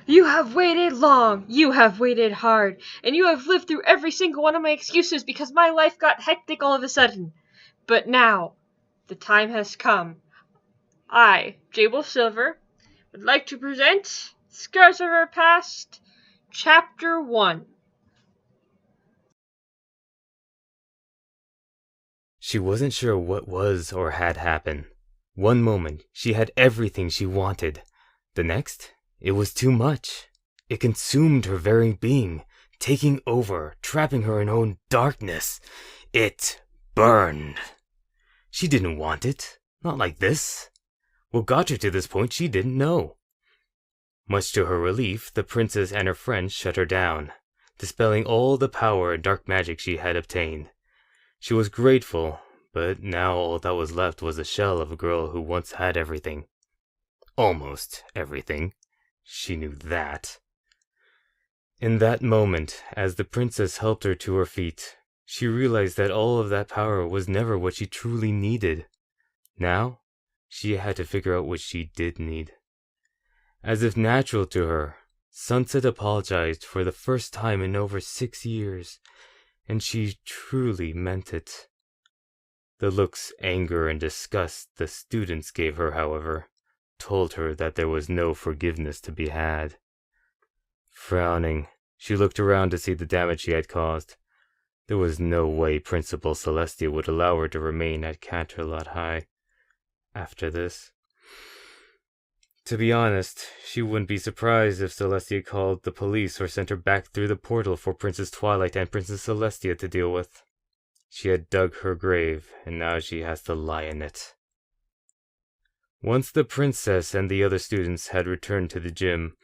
You have waited long, you have waited hard, and you have lived through every single one of my excuses because my life got hectic all of a sudden. But now, the time has come. I, Jable Silver, would like to present Scars of Our Past, Chapter 1. She wasn't sure what was or had happened. One moment, she had everything she wanted. The next, it was too much. It consumed her very being, taking over, trapping her in her own darkness. It burned. She didn't want it. Not like this. What got her to this point, she didn't know. Much to her relief, the princess and her friends shut her down, dispelling all the power and dark magic she had obtained. She was grateful, but now all that was left was the shell of a girl who once had everything. Almost everything. She knew that. In that moment, as the princess helped her to her feet, she realized that all of that power was never what she truly needed. Now, she had to figure out what she did need. As if natural to her, Sunset apologized for the first time in over 6 years, and she truly meant it. The looks, anger, and disgust the students gave her, however, told her that there was no forgiveness to be had. Frowning, she looked around to see the damage she had caused. There was no way Principal Celestia would allow her to remain at Canterlot High after this. To be honest, she wouldn't be surprised if Celestia called the police or sent her back through the portal for Princess Twilight and Princess Celestia to deal with. She had dug her grave, and now she has to lie in it. Once the princess and the other students had returned to the gym,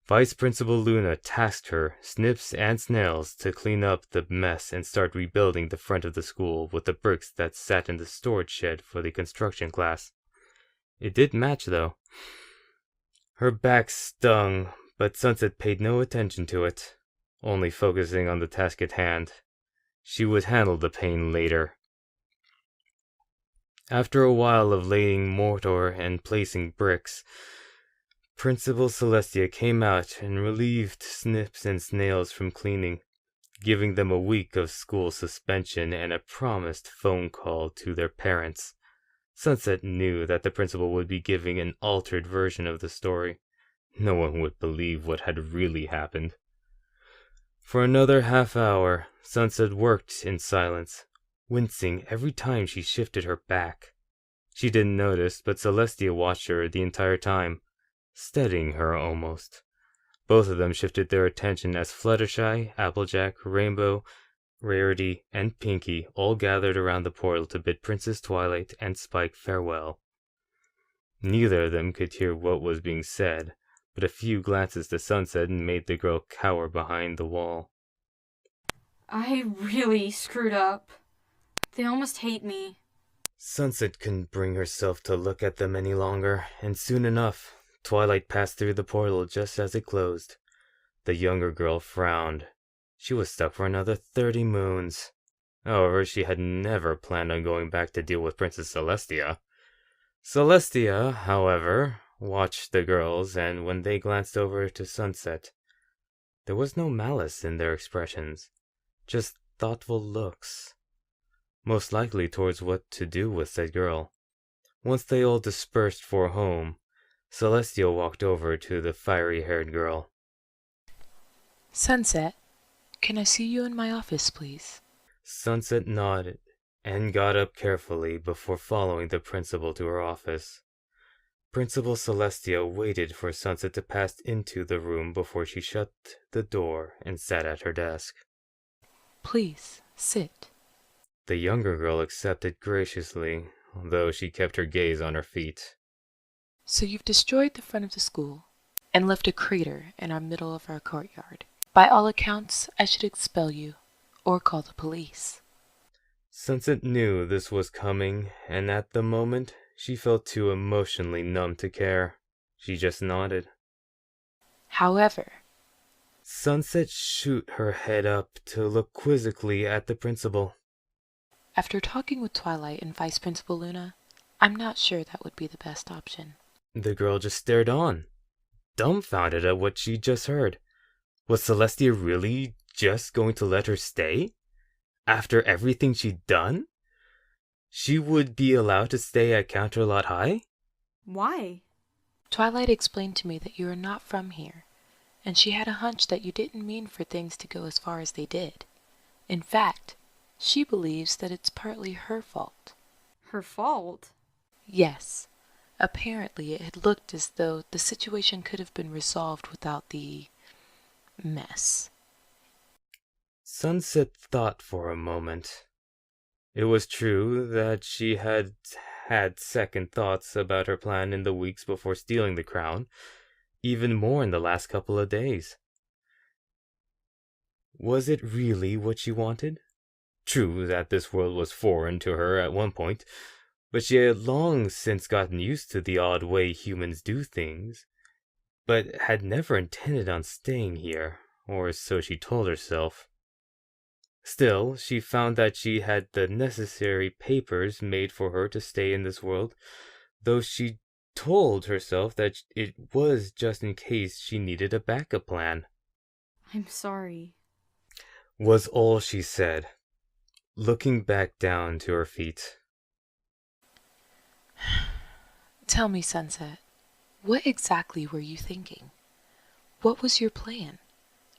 Vice Principal Luna tasked her, Snips and Snails, to clean up the mess and start rebuilding the front of the school with the bricks that sat in the storage shed for the construction class. It did match, though. Her back stung, but Sunset paid no attention to it, only focusing on the task at hand. She would handle the pain later. After a while of laying mortar and placing bricks, Principal Celestia came out and relieved Snips and Snails from cleaning, giving them a week of school suspension and a promised phone call to their parents. Sunset knew that the principal would be giving an altered version of the story. No one would believe what had really happened. For another half hour, Sunset worked in silence, wincing every time she shifted her back. She didn't notice, but Celestia watched her the entire time, studying her almost. Both of them shifted their attention as Fluttershy, Applejack, Rainbow, Rarity, and Pinkie all gathered around the portal to bid Princess Twilight and Spike farewell. Neither of them could hear what was being said, but a few glances to Sunset made the girl cower behind the wall. I really screwed up. They almost hate me. Sunset couldn't bring herself to look at them any longer, and soon enough, Twilight passed through the portal just as it closed. The younger girl frowned. She was stuck for another 30 moons. However, she had never planned on going back to deal with Princess Celestia. Celestia, however, watched the girls, and when they glanced over to Sunset, there was no malice in their expressions, just thoughtful looks, most likely towards what to do with said girl. Once they all dispersed for home, Celestia walked over to the fiery-haired girl. Sunset, can I see you in my office, please? Sunset nodded and got up carefully before following the principal to her office. Principal Celestia waited for Sunset to pass into the room before she shut the door and sat at her desk. Please, sit. The younger girl accepted graciously, though she kept her gaze on her feet. So you've destroyed the front of the school and left a crater in our middle of our courtyard. By all accounts, I should expel you or call the police. Sunset knew this was coming, and at the moment, she felt too emotionally numb to care. She just nodded. However, Sunset shoot her head up to look quizzically at the principal. After talking with Twilight and Vice Principal Luna, I'm not sure that would be the best option. The girl just stared on. dumbfounded at what she just heard. Was Celestia really just going to let her stay? After everything she'd done? She would be allowed to stay at Counterlot High? Why? Twilight explained to me that you are not from here, and she had a hunch that you didn't mean for things to go as far as they did. In fact, she believes that it's partly her fault. Her fault? Yes. Apparently it had looked as though the situation could have been resolved without the mess. Sunset thought for a moment. It was true that she had had second thoughts about her plan in the weeks before stealing the crown, even more in the last couple of days. Was it really what she wanted? True that this world was foreign to her at one point, but she had long since gotten used to the odd way humans do things, but had never intended on staying here, or so she told herself. Still, she found that she had the necessary papers made for her to stay in this world, though she told herself that it was just in case she needed a backup plan. I'm sorry. Was all she said, looking back down to her feet. Tell me, Sunset, what exactly were you thinking? What was your plan?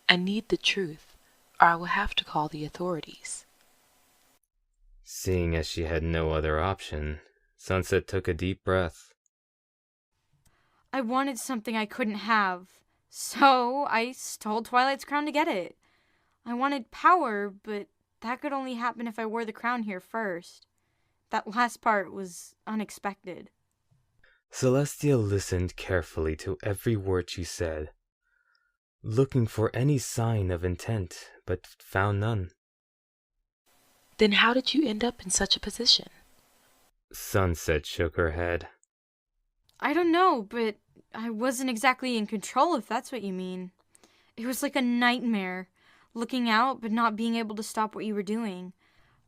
I need the truth, or I will have to call the authorities. Seeing as she had no other option, Sunset took a deep breath. I wanted something I couldn't have, so I stole Twilight's crown to get it. I wanted power, but that could only happen if I wore the crown here first. That last part was unexpected. Celestia listened carefully to every word she said, looking for any sign of intent, but found none. Then how did you end up in such a position? Sunset shook her head. I don't know, but I wasn't exactly in control, if that's what you mean. It was like a nightmare, looking out but not being able to stop what you were doing.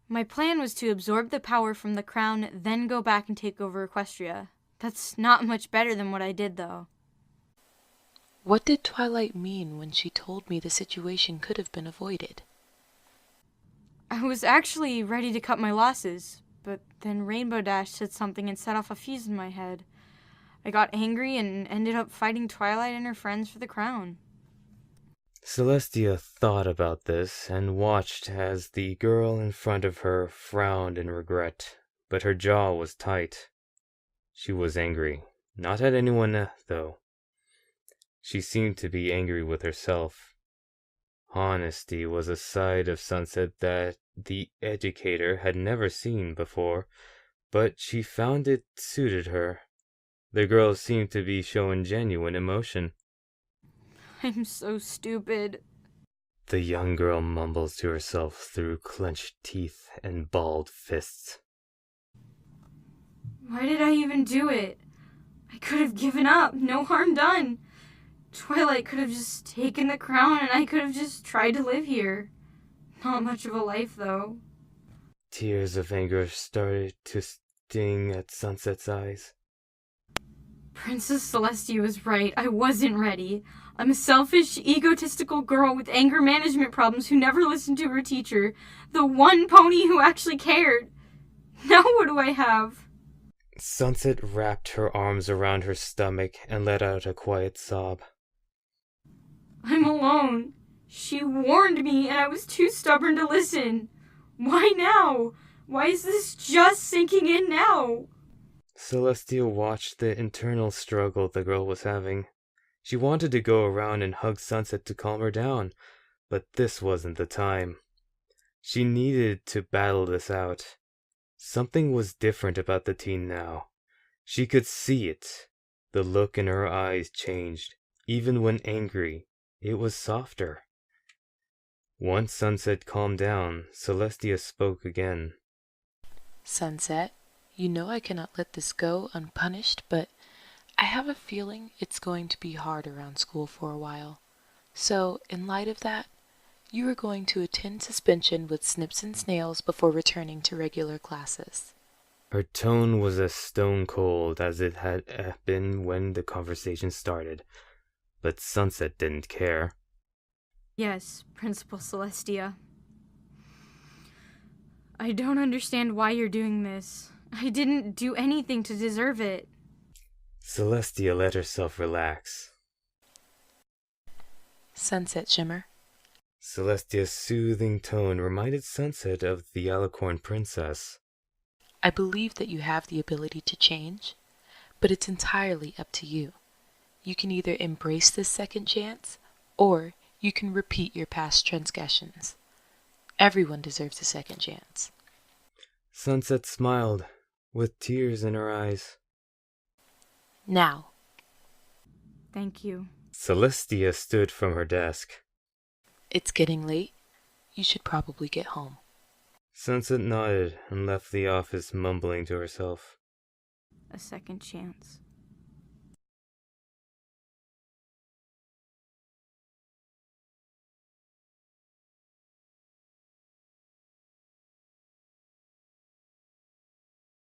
My plan was to absorb the power from the crown, then go back and take over Equestria. That's not much better than what I did, though. What did Twilight mean when she told me the situation could have been avoided? I was actually ready to cut my losses, but then Rainbow Dash said something and set off a fuse in my head. I got angry and ended up fighting Twilight and her friends for the crown. Celestia thought about this and watched as the girl in front of her frowned in regret, but her jaw was tight. She was angry, not at anyone, though. She seemed to be angry with herself. Honesty was a side of Sunset that the educator had never seen before, but she found it suited her. The girl seemed to be showing genuine emotion. I'm so stupid. The young girl mumbles to herself through clenched teeth and balled fists. Why did I even do it? I could have given up, no harm done. Twilight could have just taken the crown and I could have just tried to live here. Not much of a life, though. Tears of anger started to sting at Sunset's eyes. Princess Celestia was right. I wasn't ready. I'm a selfish, egotistical girl with anger management problems who never listened to her teacher. The one pony who actually cared. Now what do I have? Sunset wrapped her arms around her stomach and let out a quiet sob. I'm alone. She warned me and I was too stubborn to listen. Why now? Why is this just sinking in now? Celestia watched the internal struggle the girl was having. She wanted to go around and hug Sunset to calm her down, but this wasn't the time. She needed to battle this out. Something was different about the teen now. She could see it. The look in her eyes changed. Even when angry, it was softer. Once Sunset calmed down, Celestia spoke again. Sunset, you know I cannot let this go unpunished, but I have a feeling it's going to be hard around school for a while. So, in light of that, you are going to attend suspension with snips and snails before returning to regular classes. Her tone was as stone cold as it had been when the conversation started. but Sunset didn't care. Yes, Principal Celestia. I don't understand why you're doing this. I didn't do anything to deserve it. Celestia let herself relax. Sunset, Shimmer. Celestia's soothing tone reminded Sunset of the Alicorn Princess. I believe that you have the ability to change, but it's entirely up to you. You can either embrace this second chance, or you can repeat your past transgressions. Everyone deserves a second chance. Sunset smiled, with tears in her eyes. Now. Thank you. Celestia stood from her desk. It's getting late. You should probably get home. Sunset nodded and left the office, mumbling to herself. A second chance.